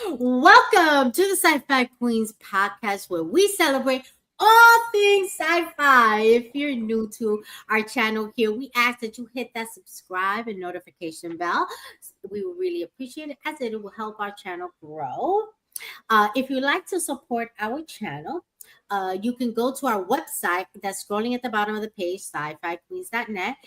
Welcome to the Sci-Fi Queens podcast where we celebrate all things sci-fi. If you're new to our channel here, we ask that you hit that subscribe and notification bell. We will really appreciate it as it will help our channel grow. If you'd like to support our channel, you can go to our website that's scrolling at the bottom of the page, sci-fi-queens.net,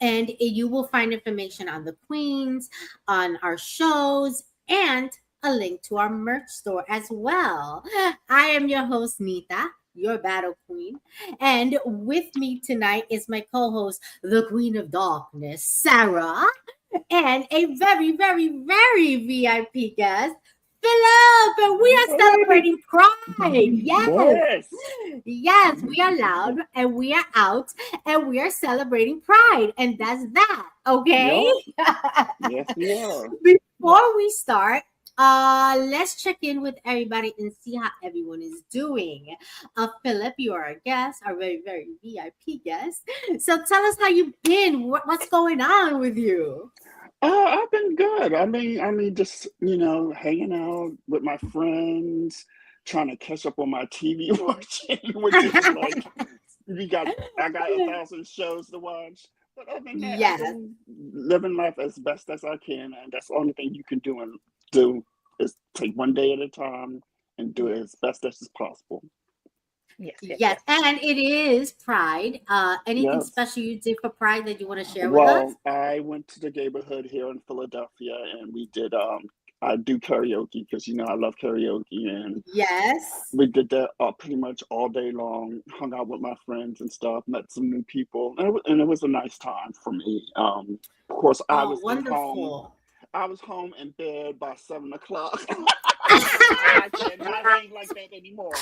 and you will find information on the queens, on our shows, and a link to our merch store as well. I am your host, Nita, your battle queen. And with me tonight is my co-host, the Queen of Darkness, Sarah, and a very, very, very VIP guest, Philip, and we are celebrating Pride. Yes. Yes, we are loud and we are out and we are celebrating Pride. And that's that. Okay. Yes, we are. Before we start, let's check in with everybody and see how everyone is doing. Philip, you are our guest, our very, very VIP guest. So tell us how you've been. What's going on with you? I've been good. Just hanging out with my friends, trying to catch up on my TV watching, which is like I got 1,000 shows to watch. But other than that, Yes. I've been living life as best as I can, and that's the only thing you can do is take one day at a time and do it as best as possible. Yes. And it is Pride. Anything Yes. special you did for Pride that you want to share with us? Well, I went to the neighborhood here in Philadelphia, and we did. I do karaoke because I love karaoke, and Yes. we did that pretty much all day long. Hung out with my friends and stuff. Met some new people, and it was a nice time for me. Of course, I Oh, was at home. wonderful. I was home in bed by 7 o'clock. I cannot hang like that anymore.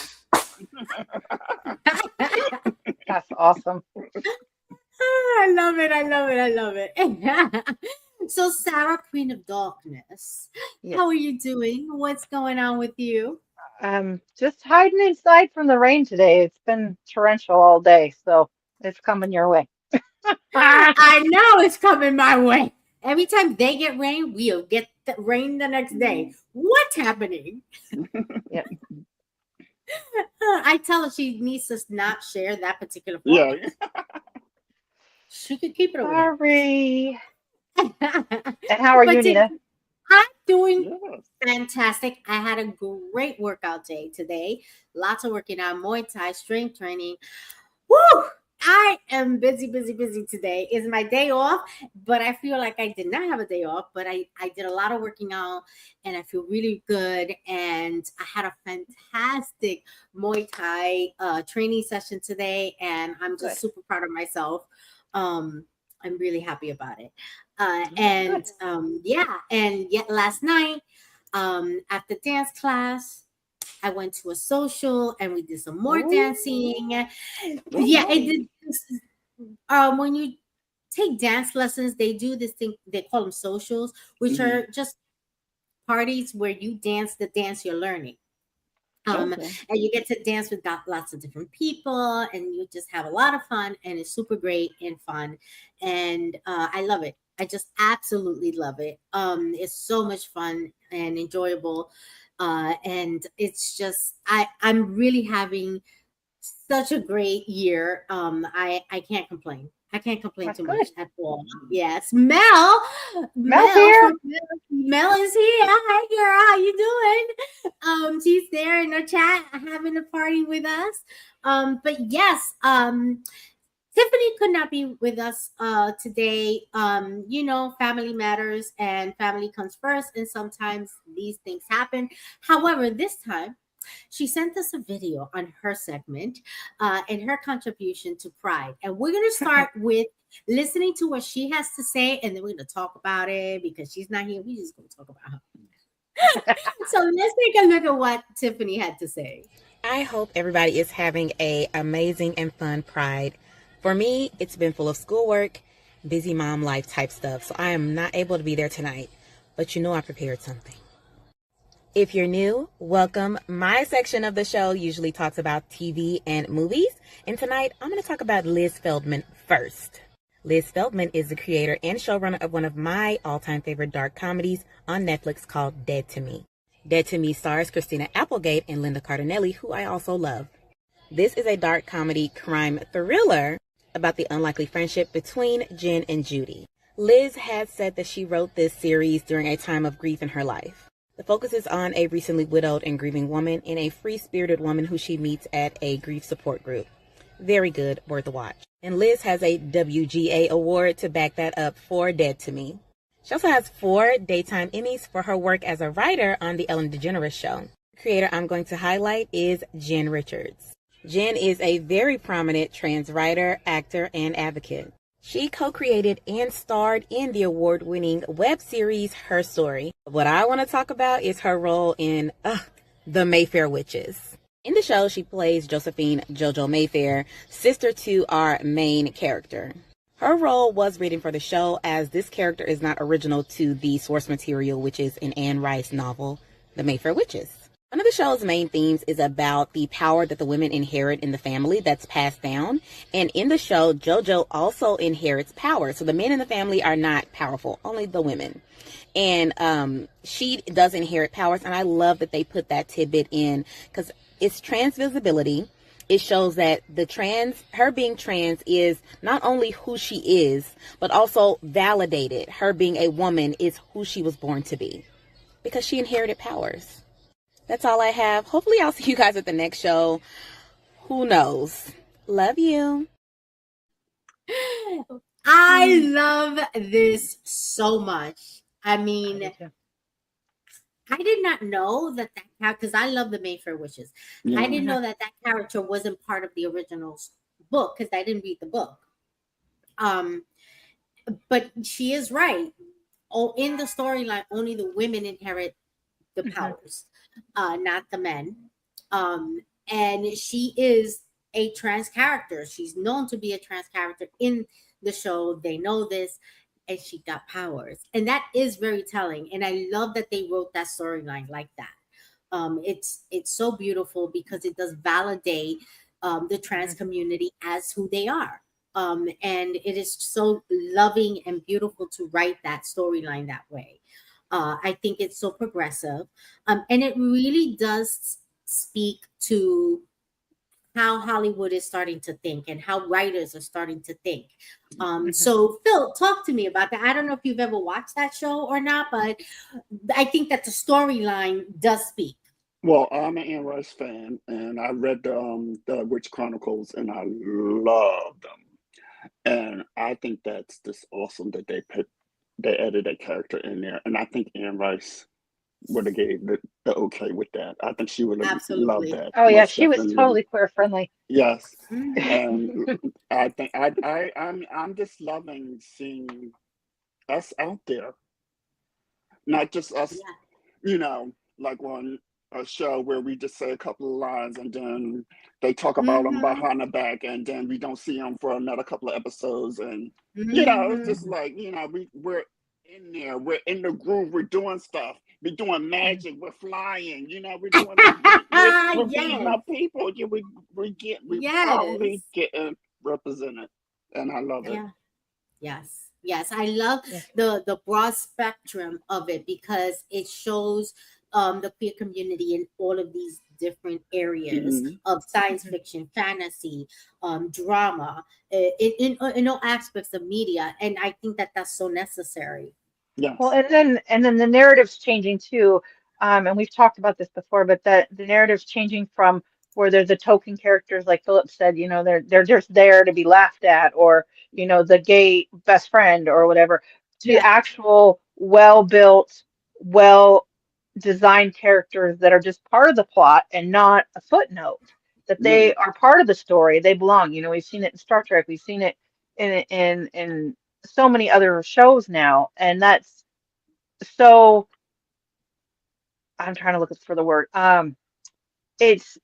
That's awesome. I love it. I love it. I love it. So, Sarah, Queen of Darkness, Yes. how are you doing? What's going on with you? Just hiding inside from the rain today. It's been torrential all day, so it's coming your way. I know it's coming my way. Every time they get rain, we'll get the rain the next day. What's happening? Yeah. I tell her she needs to not share that particular Yeah. format. She could keep it over Sorry. there. And how are But you, Nina? I'm doing Yes. fantastic. I had a great workout day today. Lots of working out, Muay Thai, strength training. Woo! I am busy today. It's my day off, but I feel like I did not have a day off, but I did a lot of working out and I feel really good. And I had a fantastic Muay Thai training session today, and I'm just Good. super proud of myself. I'm really happy about it. Good. And yet last night, after dance class, I went to a social and we did some more Ooh. dancing. Yeah, it did. When you take dance lessons, they do this thing, they call them socials, which are just parties where you dance the dance you're learning. Okay. And you get to dance with lots of different people and you just have a lot of fun, and it's super great and fun. And I love it. I just absolutely love it. It's so much fun and enjoyable. And it's just, I'm really having such a great year. I can't complain. I can't complain That's too good. much at all. Yes, Mel. Mel's here. Mel is here. Hi, girl. How you doing? She's there in the chat having a party with us. But yes, Tiffany could not be with us today. Family matters and family comes first, and sometimes these things happen. However, this time she sent us a video on her segment and her contribution to Pride. And we're going to start with listening to what she has to say, and then we're going to talk about it because she's not here. We're just going to talk about her. So let's take a look at what Tiffany had to say. I hope everybody is having an amazing and fun Pride. For me, it's been full of schoolwork, busy mom life type stuff, so I am not able to be there tonight. But I prepared something. If you're new, welcome. My section of the show usually talks about TV and movies, and tonight I'm going to talk about Liz Feldman first. Liz Feldman is the creator and showrunner of one of my all-time favorite dark comedies on Netflix called Dead to Me. Dead to Me stars Christina Applegate and Linda Cardinelli, who I also love. This is a dark comedy crime thriller about the unlikely friendship between Jen and Judy. Liz had said that she wrote this series during a time of grief in her life. The focus is on a recently widowed and grieving woman and a free-spirited woman who she meets at a grief support group. Very good, worth a watch. And Liz has a WGA award to back that up for Dead to Me. She also has 4 daytime Emmys for her work as a writer on The Ellen DeGeneres Show. The creator I'm going to highlight is Jen Richards. Jen is a very prominent trans writer, actor, and advocate. She co-created and starred in the award-winning web series Her Story. What I want to talk about is her role in The Mayfair Witches. In the show, she plays Josephine JoJo Mayfair, sister to our main character. Her role was written for the show, as this character is not original to the source material, which is an Anne Rice novel, The Mayfair Witches. One of the show's main themes is about the power that the women inherit in the family that's passed down. And in the show, JoJo also inherits power. So the men in the family are not powerful, only the women. And she does inherit powers. And I love that they put that tidbit in, because it's trans visibility. It shows that her being trans is not only who she is, but also validated. Her being a woman is who she was born to be, because she inherited powers. That's all I have. Hopefully I'll see you guys at the next show. Who knows? Love you. I love this so much. I mean, I did not know that because I love the Mayfair Witches. Yeah. I didn't know that character wasn't part of the original book, because I didn't read the book. But she is right. Oh, in the storyline, only the women inherit the powers, not the men. And she is a trans character. She's known to be a trans character in the show. They know this, and she got powers, and that is very telling. And I love that they wrote that storyline like that. It's so beautiful, because it does validate the trans community as who they are. And it is so loving and beautiful to write that storyline that way. I think it's so progressive, and it really does speak to how Hollywood is starting to think and how writers are starting to think. So, Phil, talk to me about that. I don't know if you've ever watched that show or not, but I think that the storyline does speak. Well, I'm an Anne Rice fan, and I read the Witch Chronicles, and I love them. And I think that's just awesome that they added a character in there. And I think Anne Rice would have gave the okay with that. I think she would have loved Absolutely. that. Oh yeah, Most she was definitely. totally queer friendly. Yes. Mhm. And I think I'm just loving seeing us out there. Not just us, like on a show where we just say a couple of lines and then they talk about them Mhm. behind the back, and then we don't see them for another couple of episodes. And, it's Mhm. just like, we're in there, we're in the groove, we're doing stuff, we're doing magic, we're flying, we're doing, we're beating Yes. up people. Yeah, we proudly Yes. getting represented. And I love it. Yeah. Yes, I love Yes. the broad spectrum of it, because it shows the queer community in all of these different areas Mhm. of science fiction, fantasy, drama, in all aspects of media, and I think that that's so necessary. Well, Yes. and then the narrative's changing too. And we've talked about this before, but that the narrative's changing from where they're the token characters, like Philip said, they're just there to be laughed at, or the gay best friend or whatever, to Yeah. actual well-built, well-designed characters that are just part of the plot and not a footnote. That Yeah. they are part of the story. They belong. We've seen it in Star Trek. We've seen it in so many other shows now, and that's so I'm trying to look for the word. It's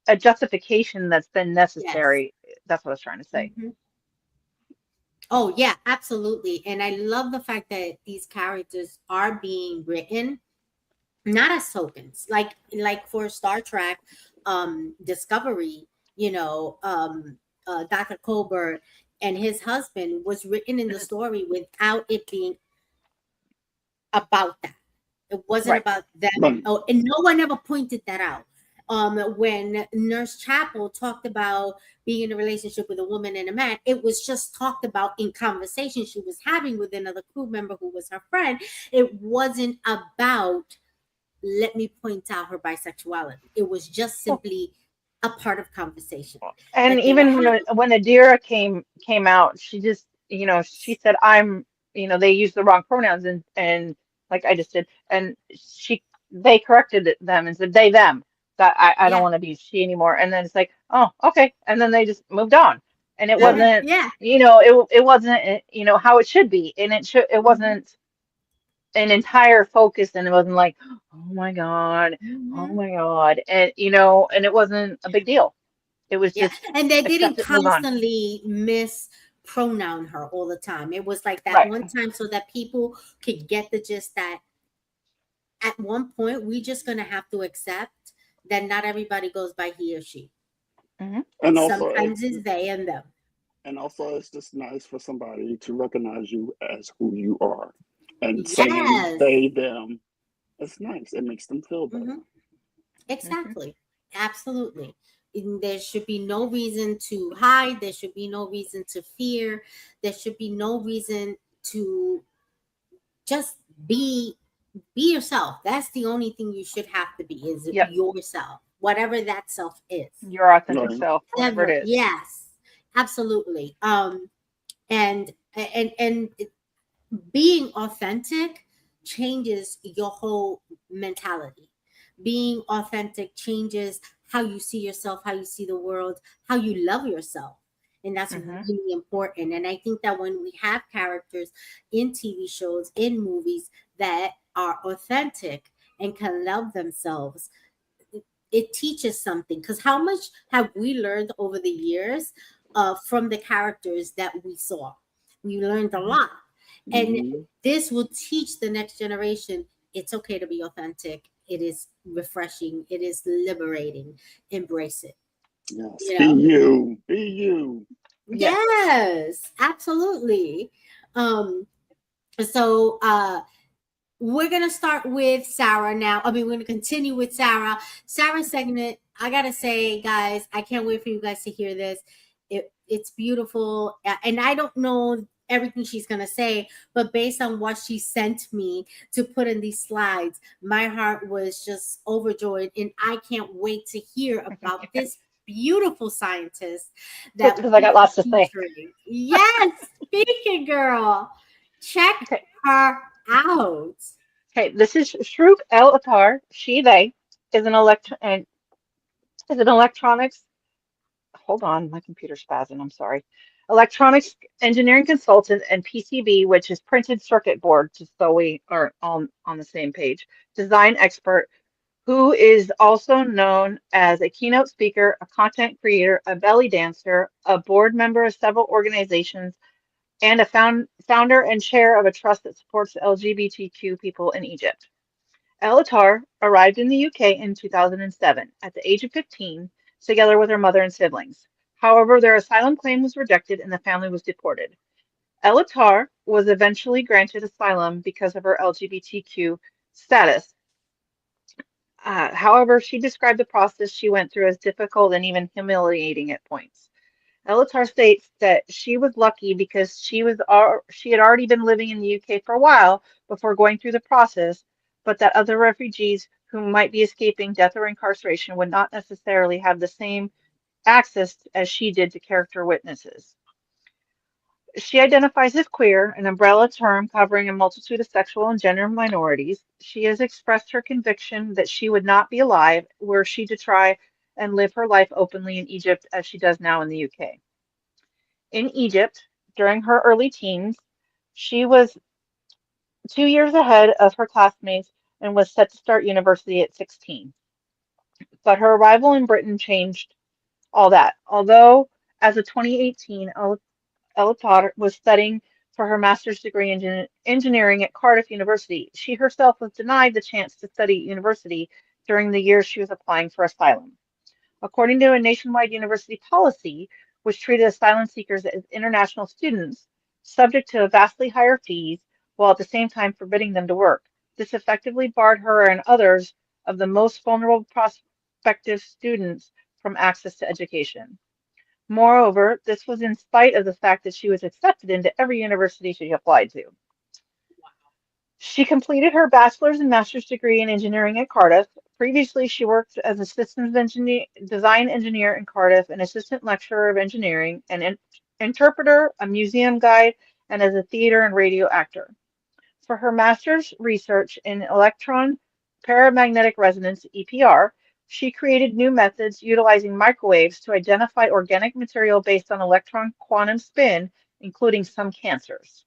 a justification that's been Yes. necessary. That's what I was trying to say. Mhm. Oh yeah, absolutely. And I love the fact that these characters are being written not as tokens, like for Star Trek Discovery, Dr. Colbert and his husband was written in the story without it being about that. It wasn't Right. about them. Right. Oh, and no one ever pointed that out. When Nurse Chapel talked about being in a relationship with a woman and a man, it was just talked about in conversation she was having with another crew member who was her friend. It wasn't about, let me point out her bisexuality. It was just Well, simply a part of conversation and that they were even having. when Adira came out, she just, she said, I'm, they used the wrong pronouns, and like I just did, and they corrected them and said they them, that I don't Yeah. want to be she anymore. And then it's like, oh, okay, and then they just moved on, and it Uh-huh. wasn't, Yeah. it wasn't, how it should be, and it Hmm. wasn't an entire focus, and it wasn't like, oh my God, oh Hmm. my God, and and it wasn't a big deal. It was Yeah. just And they accept didn't it, move on. constantly mispronoun her all the time. It was like that Right. one time so that people could get the gist that at one point we're just going to have to accept that not everybody goes by he or she. Hmm. And also, Sometimes it's they and them. it's just nice for somebody to recognize you as who you are, and saying Yes. they them. It's nice. It makes them feel better. Hmm. Hmm. Exactly. Absolutely. And there should be no reason to hide. There should be no reason to fear. There should be no reason to just be yourself. That's the only thing you should have to be is Yep. yourself, whatever that self is. Your authentic Right. self, whatever it Ever, is. yes, absolutely. And being authentic changes your whole mentality. Being authentic changes how you see yourself, how you see the world, how you love yourself. And that's Hmm. really important. And I think that when we have characters in TV shows, in movies that are authentic and can love themselves, it teaches something. Because how much have we learned over the years from the characters that we saw? We learned a Hmm. lot. And Hmm. this will teach the next generation it's okay to be authentic. It is refreshing. It is liberating. Embrace it. Yes. You Be know? you. Be you. Yes. Yes, absolutely. Um, so we're gonna start with Sarah now. I mean, we're gonna continue with Sarah. Sarah's segment. I gotta say, guys, I can't wait for you guys to hear this. It's beautiful, and I don't know everything she's gonna say, but based on what she sent me to put in these slides, my heart was just overjoyed, and I can't wait to hear about this beautiful scientist that Because I we got are lots to say. featuring. Yes, speaking girl, check Okay. her out. Okay. This is Shroop El Attar. She, they, is an is an electronics. Hold on, my computer's spazzing. I'm sorry. Electronics engineering consultant and PCB, which is printed circuit board, just so we are on the same page. Design expert who is also known as a keynote speaker, a content creator, a belly dancer, a board member of several organizations, and a founder and chair of a trust that supports LGBTQ people in Egypt. El Attar arrived in the UK in 2007 at the age of 15, together with her mother and siblings. However, their asylum claim was rejected and the family was deported. El Attar was eventually granted asylum because of her LGBTQ status. However, she described the process she went through as difficult and even humiliating at points. Elatar states that she was lucky because she had already been living in the UK for a while before going through the process, but that other refugees who might be escaping death or incarceration would not necessarily have the same access as she did to character witnesses. She identifies as queer, an umbrella term covering a multitude of sexual and gender minorities. She has expressed her conviction that she would not be alive were she to try and live her life openly in Egypt as she does now in the UK. In Egypt, during her early teens, she was 2 years ahead of her classmates and was set to start university at 16. But her arrival in Britain changed all that. Although, as of 2018, Elatar was studying for her master's degree in engineering at Cardiff University, she herself was denied the chance to study at university during the year she was applying for asylum. According to a nationwide university policy, which treated asylum seekers as international students, subject to vastly higher fees, while at the same time forbidding them to work. This effectively barred her and others of the most vulnerable prospective students from access to education. Moreover, this was in spite of the fact that she was accepted into every university she applied to. She completed her bachelor's and master's degree in engineering at Cardiff. Previously, she worked as a systems design engineer in Cardiff, an assistant lecturer of engineering, an interpreter, a museum guide, and as a theater and radio actor. For her master's research in electron paramagnetic resonance (EPR), she created new methods utilizing microwaves to identify organic material based on electron quantum spin, including some cancers.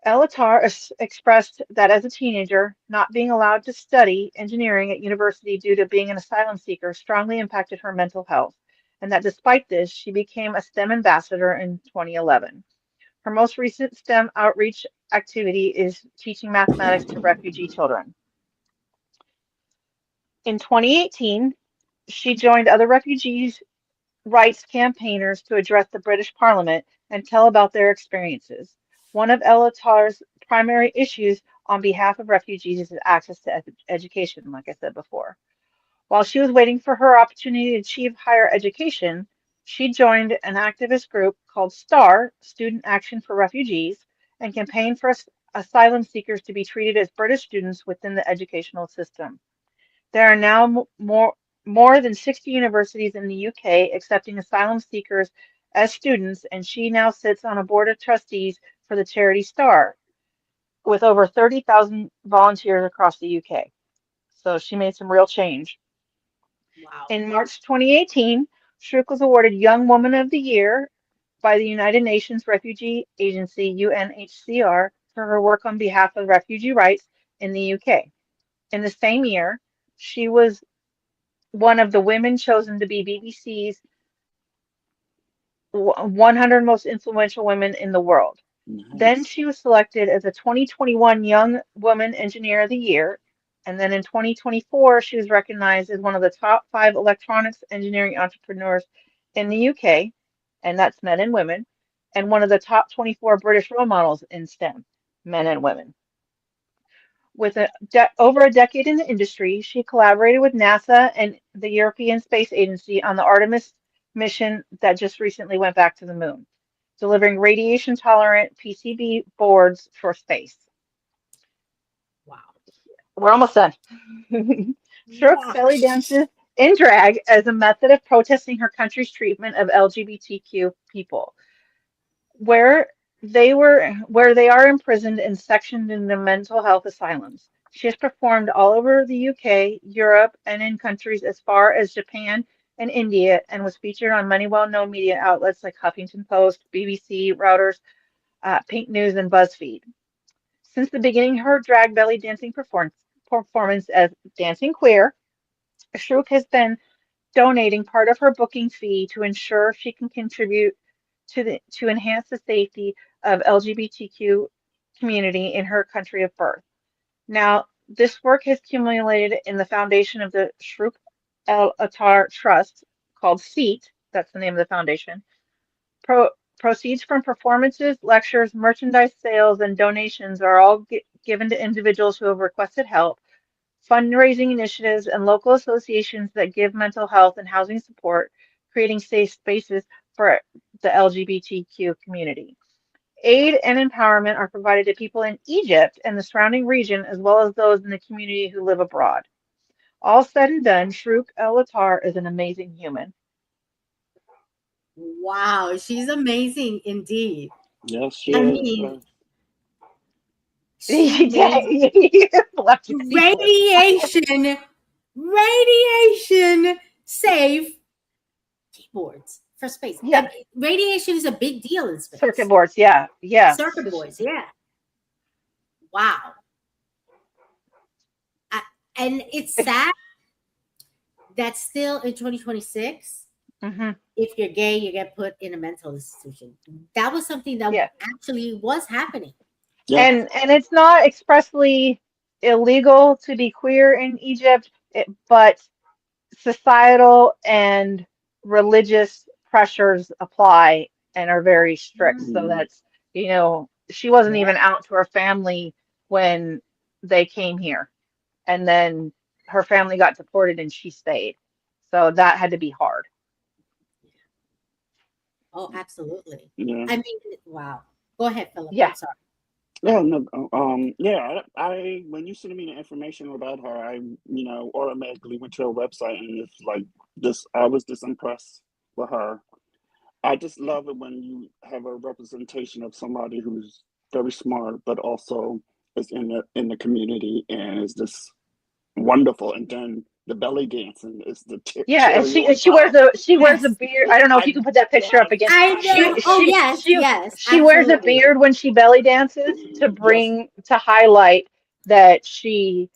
Elatar expressed that as a teenager, not being allowed to study engineering at university due to being an asylum seeker strongly impacted her mental health, and that despite this, she became a STEM ambassador in 2011. Her most recent STEM outreach activity is teaching mathematics to refugee children. In 2018, she joined other refugees' rights campaigners to address the British Parliament and tell about their experiences. One of Elatar's primary issues on behalf of refugees is access to education, like I said before. While she was waiting for her opportunity to achieve higher education, she joined an activist group called STAR, Student Action for Refugees, and campaigned for asylum seekers to be treated as British students within the educational system. There are now more than 60 universities in the UK accepting asylum seekers as students, and she now sits on a board of trustees for the charity STAR, with over 30,000 volunteers across the UK. So she made some real change. Wow. In March 2018, Shrook was awarded Young Woman of the Year by the United Nations Refugee Agency, UNHCR, for her work on behalf of refugee rights in the UK. In the same year, she was one of the women chosen to be BBC's 100 most influential women in the world. Then Nice. she was selected as a 2021 Young Woman Engineer of the Year. And then in 2024, she was recognized as one of the top 5 electronics engineering entrepreneurs in the UK, and that's men and women, and one of the top 24 British role models in STEM, men and women. With over a decade in the industry, she collaborated with NASA and the European Space Agency on the Artemis mission that just recently went back to the moon, delivering radiation-tolerant PCB boards for space. Wow. We're almost done. Shrook Wow. belly dances in drag as a method of protesting her country's treatment of LGBTQ people, where where they are imprisoned and sectioned into mental health asylums. She has performed all over the UK, Europe, and in countries as far as Japan and India, and was featured on many well-known media outlets like Huffington Post, BBC, Reuters, Pink News, and BuzzFeed. Since the beginning of her drag belly dancing performance as Dancing Queer, Shrook has been donating part of her booking fee to ensure she can contribute to enhance the safety of LGBTQ community in her country of birth. Now, this work has accumulated in the foundation of the Shrook El Attar Trust, called SEAT, that's the name of the foundation. Pro Proceeds from performances, lectures, merchandise sales, and donations are all given to individuals who have requested help, fundraising initiatives, and local associations that give mental health and housing support, creating safe spaces for the LGBTQ community. Aid and empowerment are provided to people in Egypt and the surrounding region, as well as those in the community who live abroad. All said and done, Shrouk El Attar is an amazing human. Wow. She's amazing indeed. Yes, she I is. mean, she made Left you speechless. radiation safe keyboards for space. Yeah, And radiation is a big deal in circuit space. boards. Yeah, yeah. Circuit boards, yeah. Wow. I, and it's sad that still in 2026, Hmm. if you're gay, you get put in a mental institution. That was something that Yeah. actually was happening. Yeah. And it's not expressly illegal to be queer in Egypt, but societal and religious pressures apply and are very strict. So Mhm. Mm. that's, she wasn't Yeah. even out to her family when, they came here, and then her family got deported and she stayed. So that had to be hard. Oh, absolutely. Yeah. I mean, wow. Go ahead, Philip. Yeah. I'm sorry. No, no. Yeah. I when you sent me the information about her, I automatically went to her website and it's like this. I was just impressed with her. I just love it when you have a representation of somebody who's very smart, but also is in the community and is just wonderful. And then the belly dancing is the Yeah, and cherry on top. she wears a Yes. beard. I don't know if you I can put that picture up love, again. I I know. She Oh, love she it. yes, she yes, she wears a absolutely. beard when she belly dances Yes. to highlight that she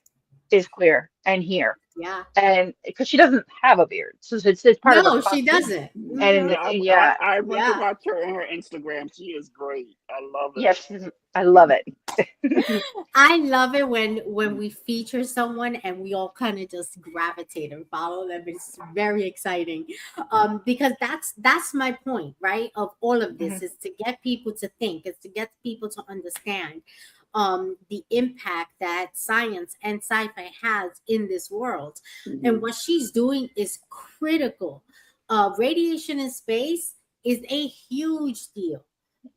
is queer and here. Yeah. And because she doesn't have a beard. So it's part of her No, she costume. doesn't. And Hmm. Yeah, yeah, I went to Yeah. watch her on her Instagram. She is great. I love it. yes, I love it. I love it when we feature someone and we all kind of just gravitate and follow them. It's very exciting, because that's my point, right? Of all of Mhm. this is to get people to think, is to get people to understand the impact that science and sci-fi has in this world, and Hmm. what she's doing is critical. Radiation in space is a huge deal.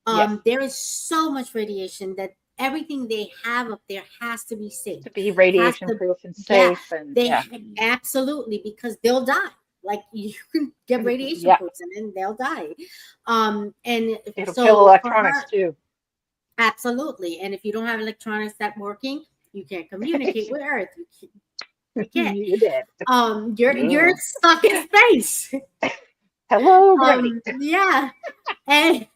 Yes, There is so much radiation that everything they have up there has to be safe. to be Has radiation to, proof and yeah, safe and they yeah. absolutely, because they'll die. Like you can get radiation Yeah, proofs and then they'll die. And it'll kill so for electronics her, too. absolutely. And if you don't have electronics that working, you can't communicate with Earth. You can't. You did. You're Yeah. stuck in space. Hello, gravity. Yeah. And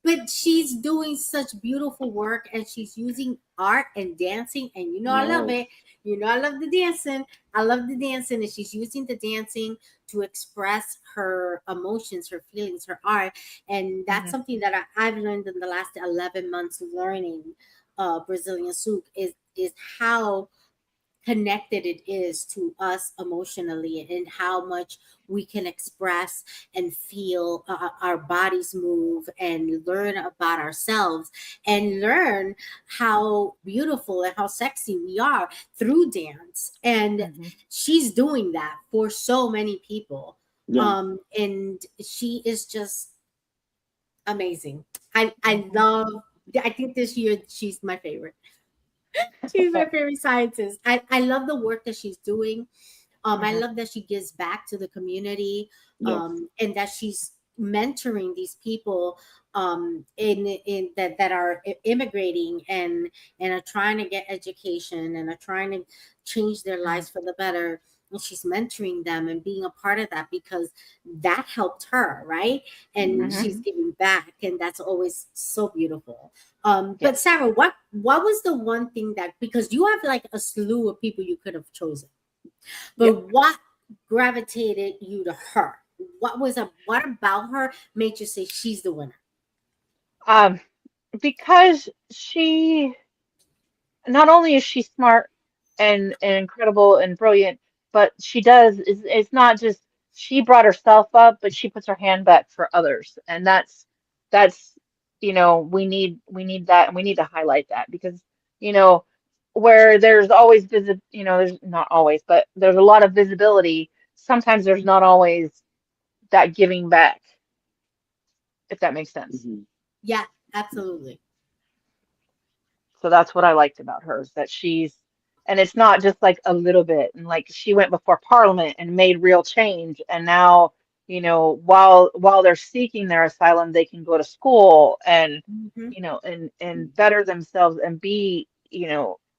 but she's doing such beautiful work and she's using art and dancing, and I love Yes. it. I love the dancing. I love the dancing, and she's using the dancing to express her emotions, her feelings, her art. And that's Mhm. something that I've learned in the last 11 months learning Brazilian souk is how connected it is to us emotionally, and how much we can express and feel our bodies move and learn about ourselves and learn how beautiful and how sexy we are through dance. And Mhm. she's doing that for so many people. Yeah. And she is just amazing. I Mhm. love, I think this year she's my favorite. She's my favorite scientist. I love the work that she's doing. I Mhm. love that she gives back to the community, Yes. and that she's mentoring these people in that are immigrating and are trying to get education and are trying to change their Mhm. lives for the better. And she's mentoring them and being a part of that because that helped her, right? And Mhm. she's Hmm. giving back, and that's always so beautiful. But Yes. Sarah, what was the one thing that, because you have like a slew of people you could have chosen, Yep. but what gravitated you to her? What about her made you say she's the winner? Um, because she not only is she smart and incredible and brilliant, but she does it's not just she brought herself up, but she puts her hand back for others. And that's we need that and we need to highlight that because you know where there's always there's not always, but there's a lot of visibility. Sometimes there's not always that giving back, if that makes sense. Hmm. Yeah, absolutely. So that's what I liked about her is that and it's not just like a little bit, and like she went before Parliament and made real change, and now, while they're seeking their asylum, they can go to school and, Hmm. and better themselves and be,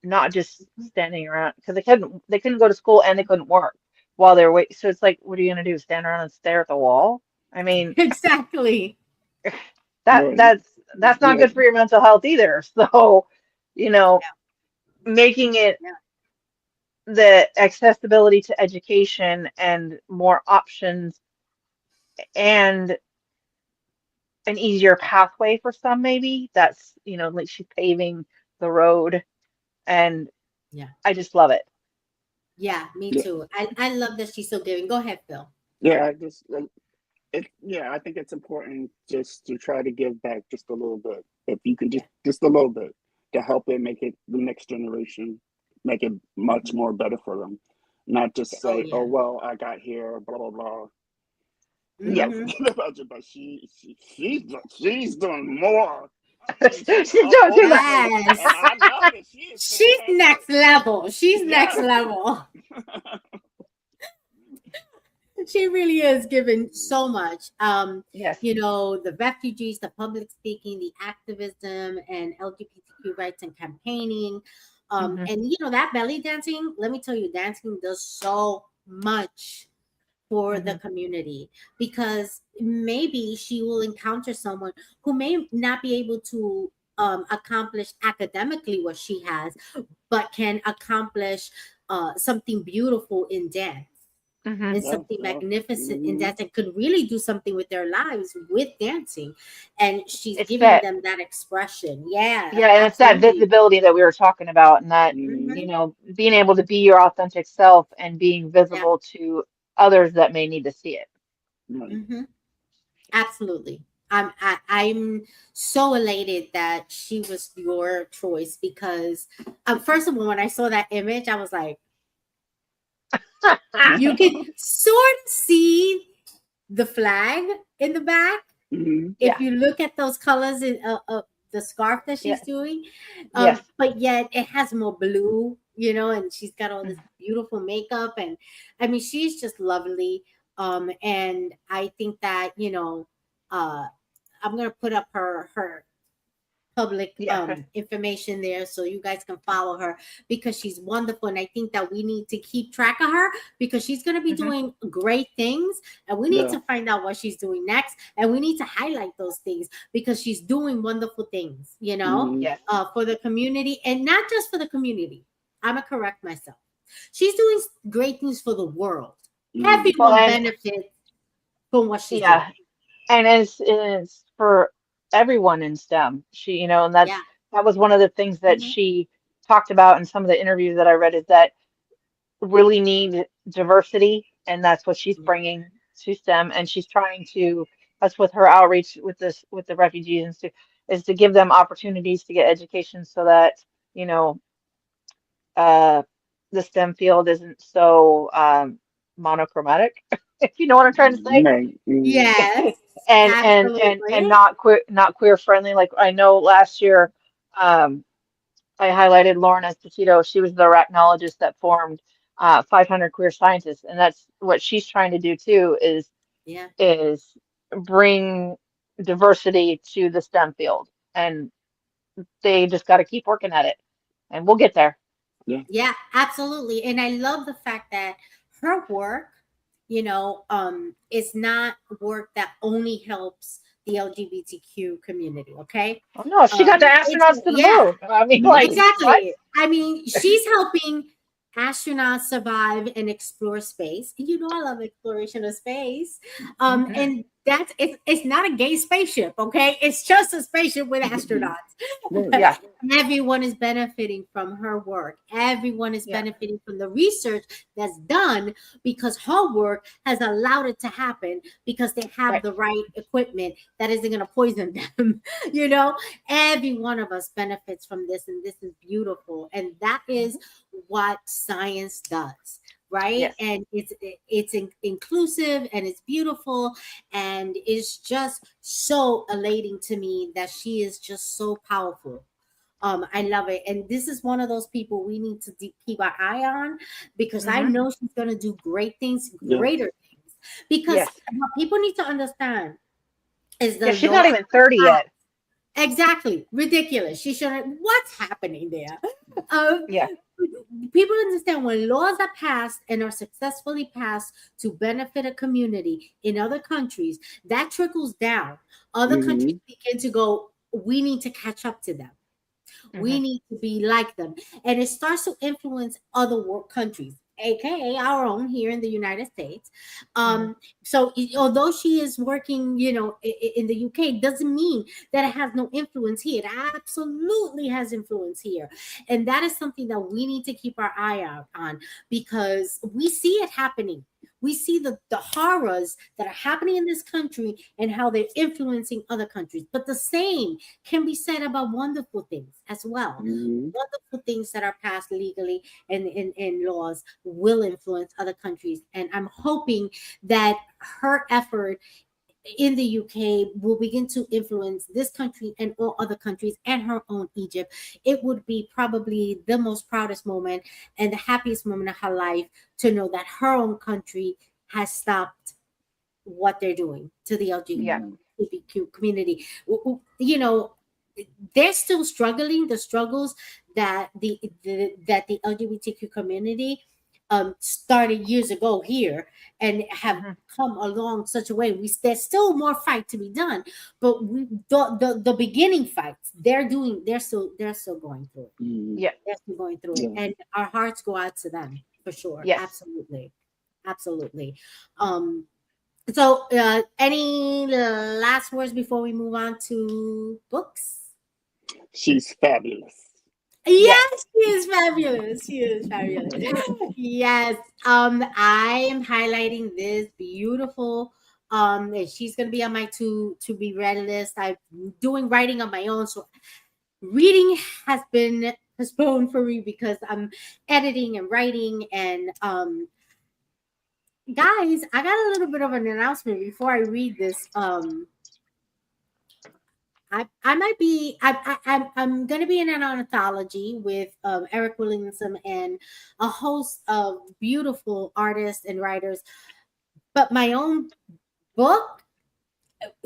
not just standing around because they couldn't go to school and they couldn't work while they're wait. So it's like, what are you gonna do? Stand around and stare at the wall? I mean, Exactly. that Right. that's not Yeah. good for your mental health either. So, you know, making it Yeah. the accessibility to education and more options and an easier pathway for some, maybe that's, like she's paving the road. And Yeah. I just love it. Yeah, me Yeah. too. I love that she's so giving. Go ahead, Phil. Yeah. I just yeah. I think it's important just to try to give back just a little bit. If you can Yeah. just a little bit. to help it make it the next generation, make it much more better for them. Not just Oh say, oh yeah. well, I got here, blah blah blah. You know, Yes. Mm-hmm. forget about it. But she's doing more. I mean, she's She's up doing on too the much. plate, Yes. and I know that she is She's fantastic. next level. She's next Yes. level. She really is giving so much. Yes. The refugees, the public speaking, the activism, and LGBTQ rights and campaigning. Hmm. And that belly dancing, let me tell you, dancing does so much for the Hmm. community, because maybe she will encounter someone who may not be able to accomplish academically what she has, but can accomplish something beautiful in dance, Hmm. and Yeah. something Yeah. magnificent in Hmm. dance, and could really do something with their lives with dancing. And she's It's giving that, them that expression. Yeah, yeah, and it's that absolutely. visibility that we were talking about, and that, Hmm. being able to be your authentic self and being Yeah. visible to others that may need to see it. Right. Hmm. Absolutely. I'm so elated that she was your choice, because first of all, when I saw that image, I was like, you can sort of see the flag in the back Hmm. if Yeah. you look at those colors in the scarf that she's Yes. doing. Yes. But yet it has more blue, and she's got all this Mhm. beautiful makeup, and I mean, she's just lovely. And I think that uh I'm gonna put up her public Yeah. information there, so you guys can follow her, because she's wonderful, and I think that we need to keep track of her, because she's going to be Hmm. doing great things, and we need Yeah. to find out what she's doing next, and we need to highlight those things, because she's doing wonderful things, Hmm. Yes. for the community, and not just for the community. I'm gonna correct myself. She's doing great things for the world. Hmm. Well, Everyone and benefits from what she's doing. yeah, and it's for everyone in STEM. And Yeah. that was one of the things that Hmm. she talked about in some of the interviews that I read, is that really need diversity, and that's what she's Yeah. bringing to STEM, and she's trying to. That's with her outreach with with the refugees and stuff, is to give them opportunities to get education so that you know uh, the STEM field isn't so monochromatic, if you know what I'm trying to say, Right. Hmm. Yes, and absolutely. not queer friendly. Like I know last year, um, I highlighted Lauren Esposito. She was the arachnologist that formed 500 Queer Scientists, and that's what she's trying to do too. Yeah. Is bring diversity to the STEM field, and they just got to keep working at it, and we'll get there. Yeah. Yeah, absolutely. And I love the fact that her work, is not work that only helps the LGBTQ community. Okay. Oh no, she got the It's, astronauts to the yeah, moon. I mean, Yeah. like what? exactly. I mean, she's helping astronauts survive and explore space. And I love exploration of space. Hmm. And it's not a gay spaceship, okay? It's just a spaceship with astronauts. Right. Yeah, Everyone is benefiting from her work. Everyone is yeah, benefiting from the research that's done, because her work has allowed it to happen, because they have right. the right equipment that isn't going to poison them. you know, every one of us benefits from this, and this is beautiful. And that is Mhm. what science does. Right. Yes. And it's inclusive, and it's beautiful, and it's just so elating to me that she is just so powerful. I love it. And this is one of those people we need to keep our eye on, because I Hmm. know she's going to do great things, Yeah. greater things. Because Yes. what people need to understand is Yeah, the she's not laws even 30 are yet. exactly ridiculous. She shouldn't. What's happening there? Um, Yeah. People understand when laws are passed and are successfully passed to benefit a community in other countries, that trickles down. Other countries Hmm. begin to go, we need to catch up to them. Hmm. We need to be like them. And it starts to influence other world countries, aka our own here in the United States. Hmm. So although she is working, in the UK, doesn't mean that it has no influence here. It absolutely has influence here. And that is something that we need to keep our eye out on, because we see it happening. We see the horrors that are happening in this country and how they're influencing other countries. But the same can be said about wonderful things as well. Hmm. Wonderful things that are passed legally and in laws will influence other countries. And I'm hoping that her effort in the UK will begin to influence this country and all other countries and her own Egypt. It would be probably the most proudest moment and the happiest moment of her life to know that her own country has stopped what they're doing to the Yeah. LGBTQ community. You know, they're still struggling the struggles that the LGBTQ community started years ago here and have Hmm. come along such a way. There's still more fight to be done, but the beginning fights they're still going through it. Hmm. Yeah. They're still going through it, Yeah. and our hearts go out to them for sure. Yes. Absolutely, absolutely. Um, any last words before we move on to books? She's fabulous. Yes, Yes. she is fabulous. She is fabulous. Yes. I am highlighting this beautiful. And she's gonna be on my to be read list. I'm doing writing on my own, so reading has been postponed for me because I'm editing and writing. And guys, I got a little bit of an announcement before I read this. I might be I'm gonna be in an anthology with Eric Williamson and a host of beautiful artists and writers. But my own book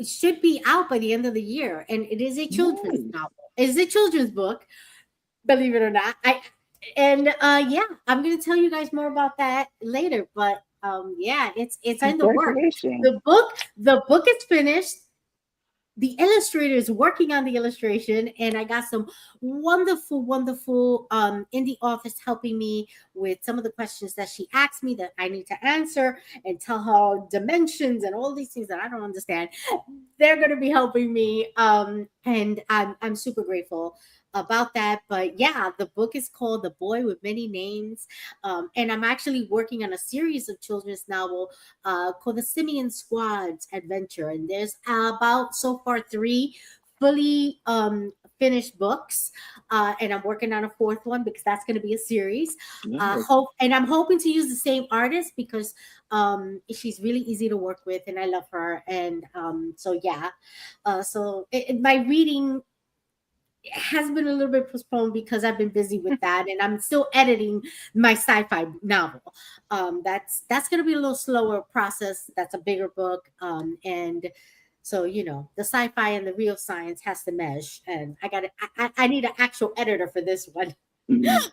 should be out by the end of the year, and it is a children's Nice. novel. It's a children's book, believe it or not. Yeah, I'm gonna tell you guys more about that later. But yeah, it's in the work. Congratulations. The book is finished. The illustrator is working on the illustration, and I got some wonderful indie authors helping me with some of the questions that she asked me that I need to answer and tell her dimensions and all these things that I don't understand. They're going to be helping me, and I'm super grateful about that. But yeah, the book is called The Boy with Many Names, and I'm actually working on a series of children's novel called The Simeon Squad's Adventure. And there's about so far three fully finished books. And I'm working on a fourth one because that's going to be a series. Yes. And I'm hoping to use the same artist because she's really easy to work with and I love her. And so, yeah. My reading has been a little bit postponed because I've been busy with that, and I'm still editing my sci-fi novel. That's going to be a little slower process. That's a bigger book, and so the sci-fi and the real science has to mesh, and I need an actual editor for this one. Mhm.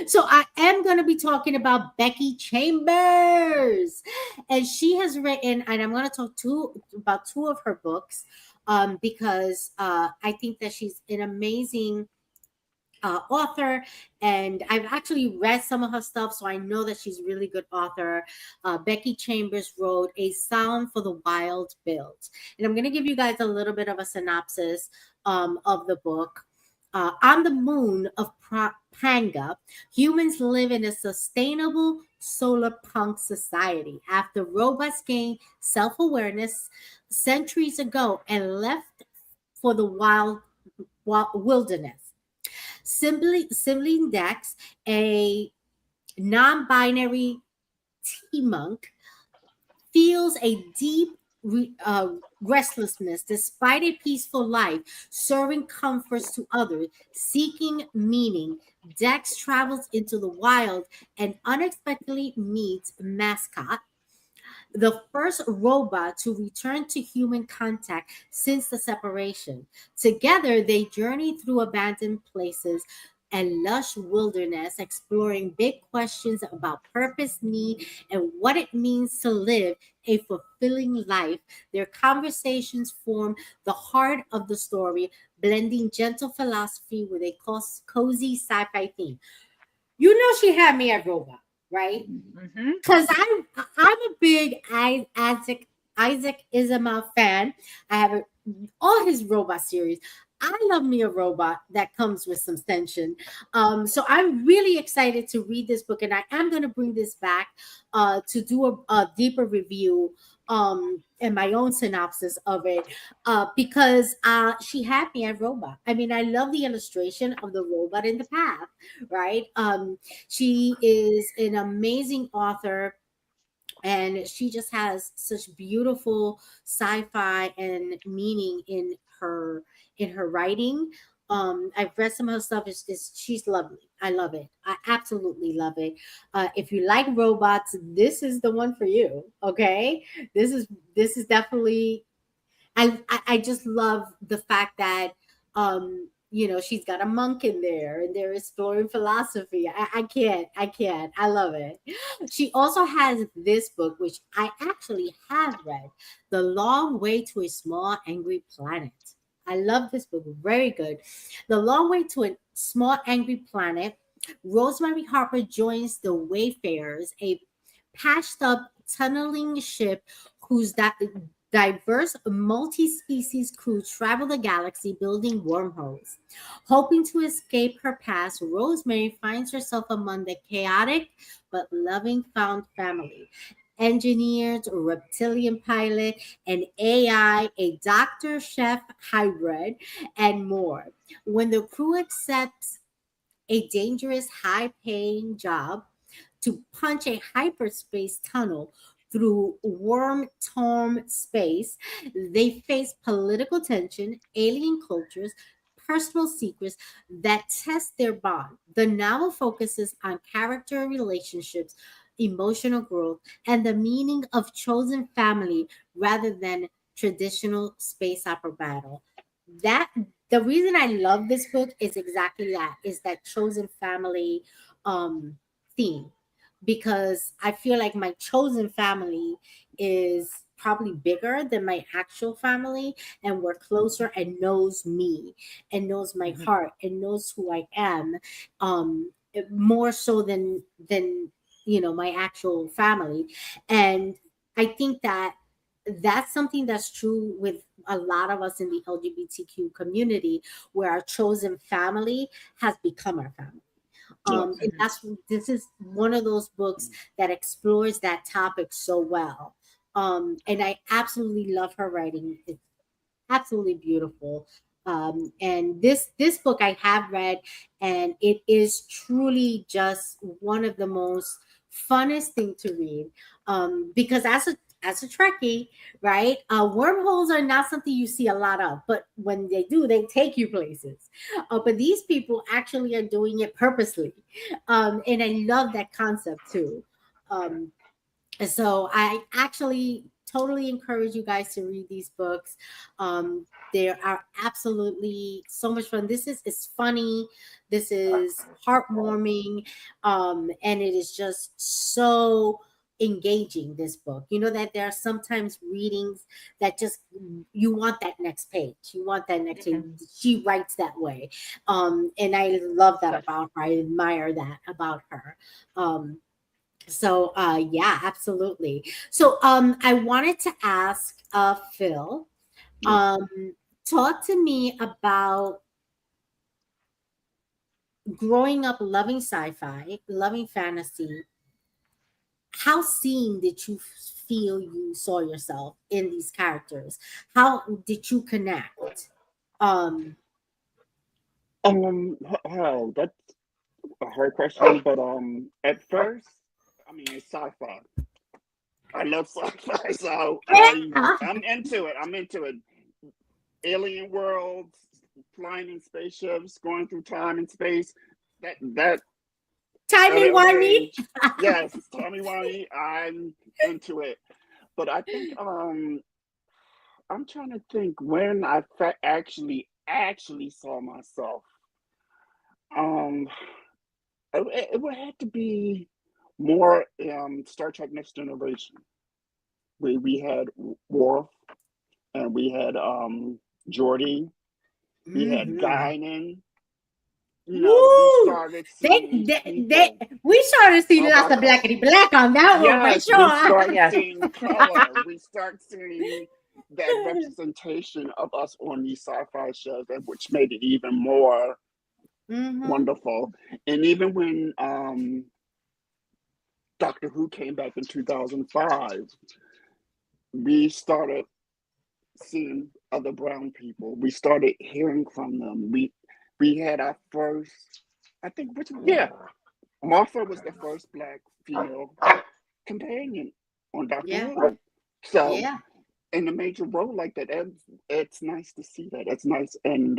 So I am going to be talking about Becky Chambers, and she has written, and I'm going to talk about two of her books, because I think that she's an amazing author, and I've actually read some of her stuff, so I know that she's a really good author. Becky Chambers wrote A Sound for the Wild Build, and I'm going to give you guys a little bit of a synopsis of the book. On the moon of Panga, humans live in a sustainable solar punk society after robots gained self awareness centuries ago and left for the wild wilderness. Sibling Dex, a non binary tea monk, feels a deep restlessness despite a peaceful life, serving comforts to others, seeking meaning. Dex travels into the wild and unexpectedly meets Mascot, the first robot to return to human contact since the separation. Together, they journey through abandoned places and lush wilderness, exploring big questions about purpose, need, and what it means to live a fulfilling life. Their conversations form the heart of the story, blending gentle philosophy with a cozy sci-fi theme. You know, she had me at robot, right? Hmm. Because I'm a big Isaac Asimov fan. I have all his robot series. I love me a robot that comes with some tension. So I'm really excited to read this book, and I am going to bring this back to do a deeper review and my own synopsis of it because she had me at robot. I mean, I love the illustration of the robot in the path, right? She is an amazing author, and she just has such beautiful sci-fi and meaning in her writing. I've read some of her stuff. Is She's lovely. I love it. I absolutely love it. If you like robots, this is the one for you. Okay, this is definitely. I just love the fact that she's got a monk in there and they're exploring philosophy. I can't. I love it. She also has this book, which I actually have read, The Long Way to a Small Angry Planet. I love this book. Very good. The Long Way to a Small Angry Planet. Rosemary Harper joins the Wayfarers, a patched up tunneling ship whose diverse multi-species crew travel the galaxy building wormholes. Hoping to escape her past, Rosemary finds herself among the chaotic but loving found family. Engineers, a reptilian pilot, an AI, a doctor chef hybrid, and more. When the crew accepts a dangerous, high paying job to punch a hyperspace tunnel through worm torn space, they face political tension, alien cultures, personal secrets that test their bond. The novel focuses on character relationships, emotional growth, and the meaning of chosen family rather than traditional space opera battle. That the reason I love this book is exactly that, is that chosen family um theme, because I feel like my chosen family is probably bigger than my actual family, and we're closer and knows me and knows my Mhm. heart and knows who I am, more so than my actual family. And I think that that's something that's true with a lot of us in the LGBTQ community, where our chosen family has become our family. Yes. And Mhm. that's this is one of those books that explores that topic so well. And I absolutely love her writing. It's absolutely beautiful. And this book I have read, and it is truly just one of the most funnest thing to read. Because as a Trekkie, right? Wormholes are not something you see a lot of, but when they do, they take you places. But these people actually are doing it purposely, and I love that concept too. Um, so I actually totally encourage you guys to read these books. They are absolutely so much fun. This is it's funny, this is heartwarming, and it is just so engaging. This book, that there are sometimes readings that just you want that next page, you want that next page. Mhm. She writes that way, and I love that Yes. about her. I admire that about her. Yeah, absolutely. So I wanted to ask Phil, Yes. um talk to me about growing up loving sci-fi, loving fantasy. How seen did you feel you saw yourself in these characters? How did you connect? Um Well, that's a hard question, but at first, I mean, it's sci-fi. I love sci-fi, so yeah. I'm into it. I'm into it. Alien worlds, flying in spaceships, going through time and space. That Timey wimey. LA, yes, Tommy Wine. I'm into it. But I think I'm trying to think when I actually saw myself. Um, it would have to be more Star Trek Next Generation. We had Worf and we had Geordi, we had Mhm. Guinan. We Woo! started seeing these They people. we started to see Oh lots my of God. blackity black on that one for Yes, we sure. start Yes. seeing color. We start seeing that representation of us on these sci-fi shows, and which made it even more Mm-hmm. wonderful. And even when Doctor Who came back in 2005, we started seeing other brown people. We started hearing from them. We had our first, I think, yeah, Martha was the first black female companion on Doctor Yeah. Who. So Yeah. in a major role like that, it's nice to see that. It's nice, and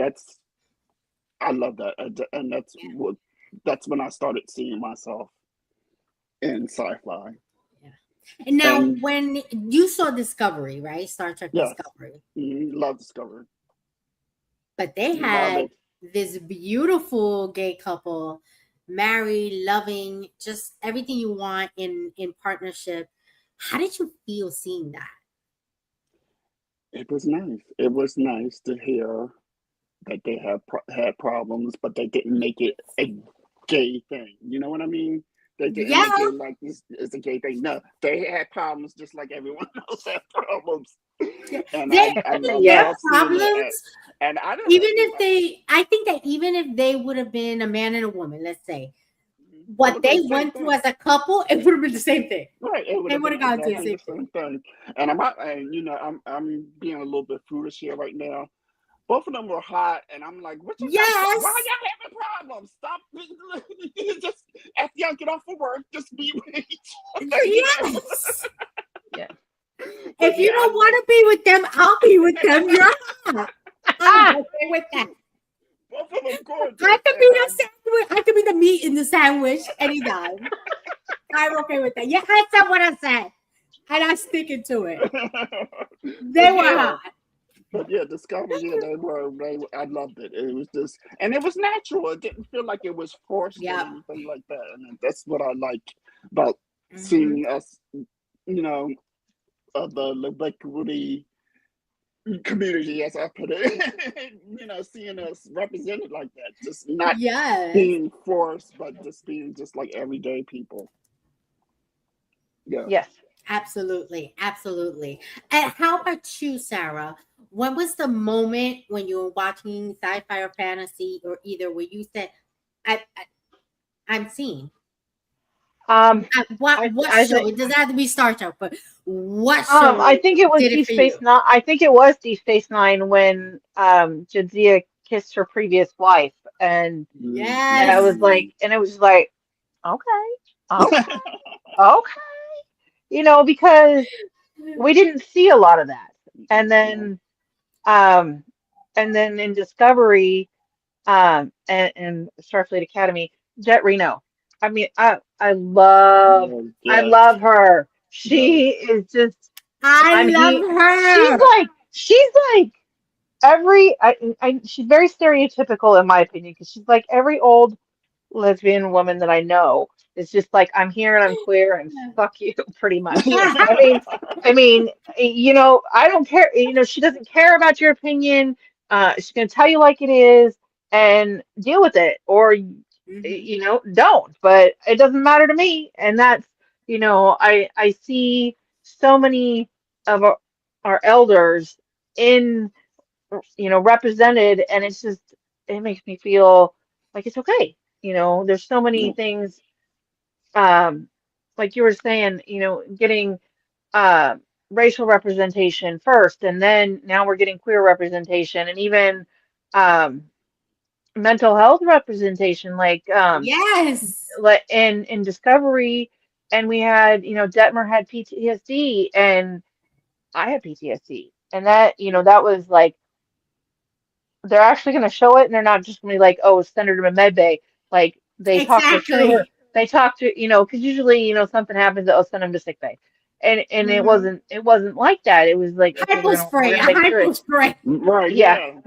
I love that, and that's when I started seeing myself in sci-fi. Yeah. And now, And when you saw Discovery, right? Star Trek yes, Discovery, love Discovery. but they Love had it. this beautiful gay couple, married, loving, just everything you want in partnership. How did you feel seeing that? It was nice. It was nice to hear that they had problems, but they didn't make it a gay thing. You know what I mean? They didn't Yeah, make it like this is a gay thing. No, they had problems just like everyone else had problems. yeah. And They their love seeing it. problems. And I don't Even know. if they, I think that even if they would have been a man and a woman, let's say, It would what have been they the same went through thing. as a couple, it would have been the same thing. Right, it would They have would been have gone to the exactly same the thing. same thing. And I'm being a little bit foolish here right now. Both of them were hot, and I'm like, what you got? Why Yes, y'all having problems? Stop! Just after y'all get off of work, just be with each other. yes. Yeah. But If you yeah, I don't want love to be with them, I'll be with them. You're hot. I'm okay with that. both of them I gorgeous, could be and the sandwich. I could be the meat in the sandwich anytime. I'm okay with that. Yeah, I said what I said, and I'm sticking to it. They but were yeah, hot. Discovery. Yeah, I loved it. It was just, and it was natural. It didn't feel like it was forced or Yep. anything like that. And that's what I like about Hmm. seeing us. You know, the Lebekuri community, as I put it. Seeing us represented like that, just not Yes. being forced, but just being just like everyday people. Yeah. Yes. Absolutely, absolutely. And how about you, Sarah? When was the moment when you were watching sci-fi or fantasy, or either where you said, I "I'm seen"? Um, What I show? think It doesn't have to be Star Trek, but what show I think it was did it Deep for Space you? Nine. I think it was Deep Space Nine when Jadzia kissed her previous wife, Mm. and I Yes. was like, and it was like, okay, okay, okay, because we didn't see a lot of that, and Yeah. then um, and then in Discovery, and Starfleet Academy, Jet Reno. I mean, Yeah. I Yes. love her. Yes. She is just. I I'm he. love her. She's like every. She's very stereotypical in my opinion because she's like every old lesbian woman that I know. It's just like I'm here and I'm queer and fuck you, pretty much. I mean, I don't care. She doesn't care about your opinion. She's gonna tell you like it is and deal with it, or Mhm. don't. But it doesn't matter to me. And that's, I see so many of our elders in, represented, and it makes me feel like it's okay. There's so many Yeah. things, um, like you were saying, getting uh, racial representation first, and then now we're getting queer representation, and even um, mental health representation, Yes. in Discovery, and we had, Detmer had PTSD, and I had PTSD, and that was like they're actually going to show it, and they're not just going to be like, oh, send her to a med bay. Like they talked her through her. Exactly. They talked to, because usually, something happens, oh, send them to sick bay, and it Hmm. wasn't like that. It was like, okay, Hypo we're spray. A gonna make sure hypo it, spray. Right. yeah, Yeah.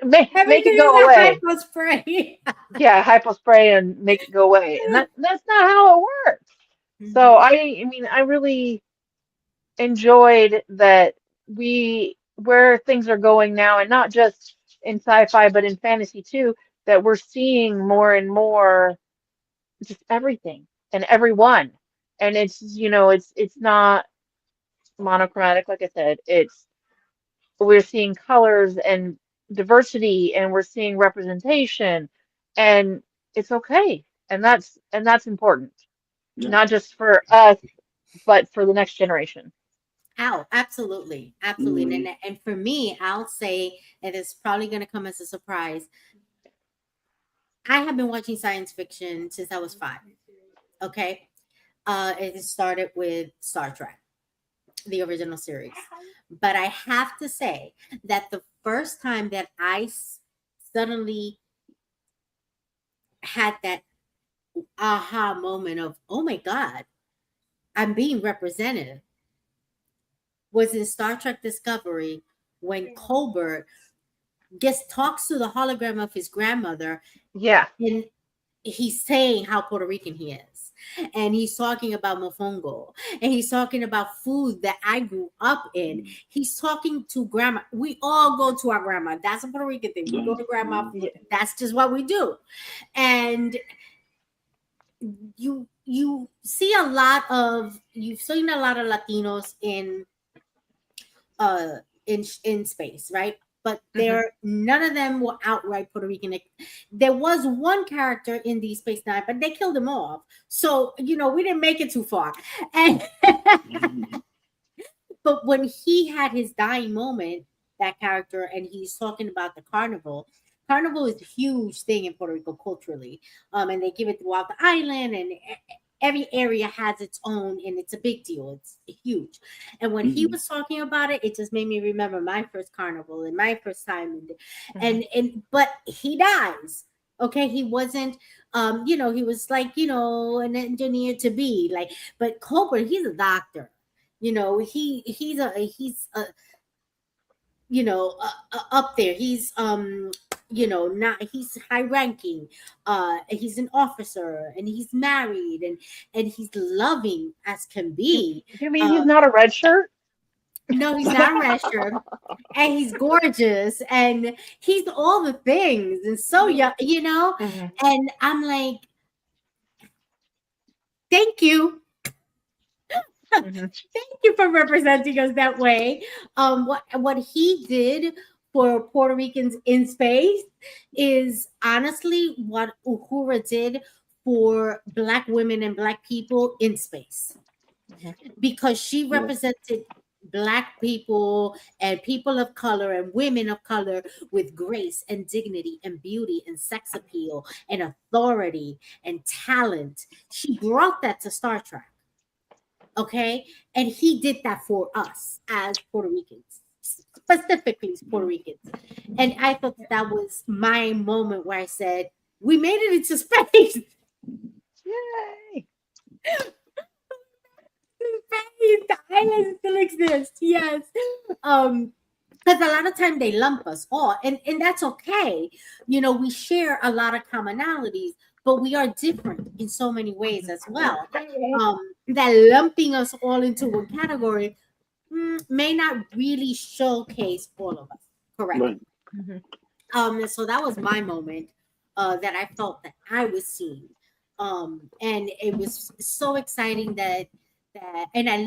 make it Everything is go a away. hypo spray. Yeah, hypo spray and make it go away, and that's not how it works. So Hmm. I mean, I really enjoyed that where things are going now, and not just in sci-fi but in fantasy too, that we're seeing more and more just everything and everyone, and it's not monochromatic, like I said. It's we're seeing colors and diversity, and we're seeing representation, and it's okay. And that's important, Yeah. not just for us, but for the next generation. Oh, absolutely, absolutely. Mm-hmm. And for me, I'll say, and it's probably going to come as a surprise. I have been watching science fiction since I was 5. Okay, it started with Star Trek, the original series. But I have to say that the first time that suddenly had that aha moment of, oh my God, I'm being represented, was in Star Trek Discovery when Colbert gets talks to the hologram of his grandmother, Yeah. and he's saying how Puerto Rican he is. And he's talking about mofongo. And he's talking about food that I grew up in. He's talking to grandma. We all go to our grandma. That's a Puerto Rican thing. We Yeah. go to grandma. Yeah. That's just what we do. And you've seen a lot of Latinos uh in space, right? But Hmm. none of them were outright Puerto Rican. There was one character in the Space Nine, but they killed him off. So we didn't make it too far. And but when he had his dying moment, that character, and he's talking about the carnival. Carnival is a huge thing in Puerto Rico culturally, and they give it throughout the island, and every area has its own, and it's a big deal. It's huge. And when he Mm-hmm. was talking about it, it just made me remember my first carnival and my first time, Hmm. but he dies. Okay, he wasn't, he was like, an engineer to be like, but Colbert, he's a doctor. He's up there. He's not he's high ranking. He's an officer, and he's married, and he's loving as can You, be. you mean uh he's not a red shirt? no, he's not a rasher, and he's gorgeous, and he's all the things, and so young, Hmm. and I'm like, thank you. Hmm. Thank you for representing us that way. What he did for Puerto Ricans in space is honestly what Uhura did for Black women and Black people in space, Hmm. because she Yeah. represented Black people and people of color and women of color with grace and dignity and beauty and sex appeal and authority and talent. She brought that to Star Trek. Okay, and he did that for us as Puerto Ricans, specifically as Puerto Ricans. And I thought that was my moment where I said, we made it into space. Yay. Space, the island still exists, yes. um because a lot of time they lump us all, and that's okay. We share a lot of commonalities, but we are different in so many ways as well. That lumping us all into one category may not really showcase all of us correctly. Right. Hmm. So that was my moment, that I felt that I was seen. And it was so exciting and I'm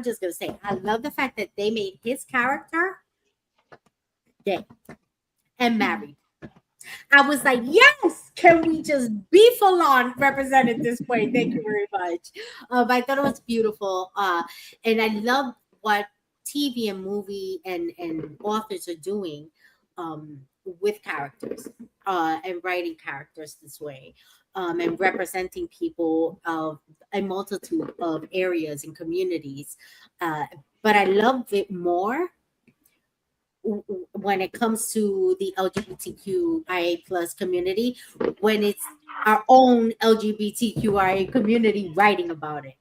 just gonna say, I love the fact that they made his character gay and married. I was like, yes, can we just be full on represented this way? Thank you very much. I thought it was beautiful. And I love what TV and movie and authors are doing, with characters, and writing characters this way, and representing people of a multitude of areas and communities. But I love it more when it comes to the LGBTQIA plus community, when it's our own LGBTQIA community writing about it,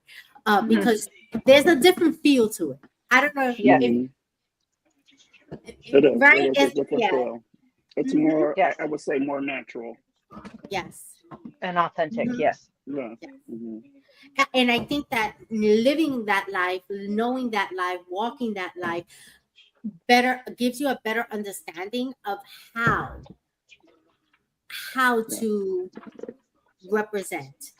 Hmm. because there's a different feel to it. I don't know Yes. if Mm-hmm. It is. It right is a is different yeah. feel. It's Hmm. more, Yes. I would say, more natural. Yes. And authentic. Hmm. Yes. Yes. Yes. Mm-hmm. And I think that living that life, knowing that life, walking that life better gives you a better understanding of how how Yeah. to represent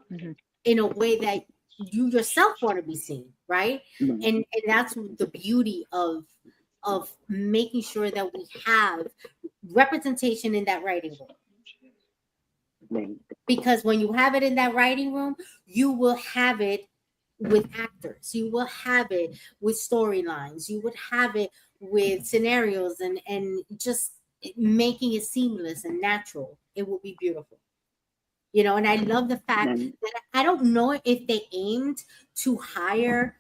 Hmm. in a way that you yourself want to be seen, right? Right. And that's the beauty of making sure that we have representation in that writing room. Right. Because when you have it in that writing room, you will have it with actors, you will have it with storylines, you would have it with scenarios, and just making it seamless and natural. It will be beautiful. And I love the fact Right. that I don't know if they aimed to hire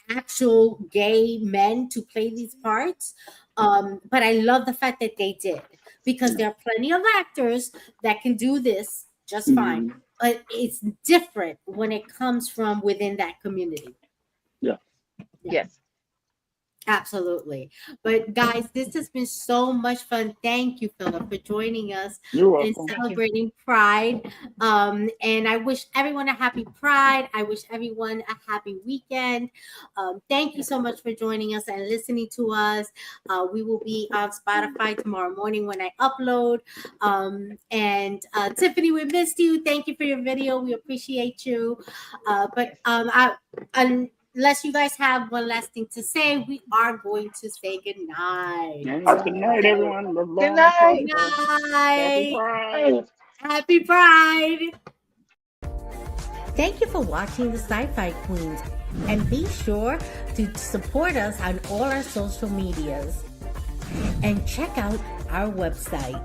actual gay men to play these parts. But I love the fact that they did, because there are plenty of actors that can do this just fine. Mhm. But it's different when it comes from within that community. Yeah. Yes. Absolutely. But guys, this has been so much fun. Thank you, Philip, for joining us You're and welcome. celebrating Pride. And I wish everyone a happy Pride. I wish everyone a happy weekend. Thank you so much for joining us and listening to us. We will be on Spotify tomorrow morning when I upload. And Tiffany, we missed you. Thank you for your video. We appreciate you. Unless you guys have one last thing to say, we are going to say goodnight. Good night, everyone. Live Good long and night. prosper. Happy Night. Pride. Happy Pride. Thank you for watching the Sci-Fi Queens, and be sure to support us on all our social medias and check out our website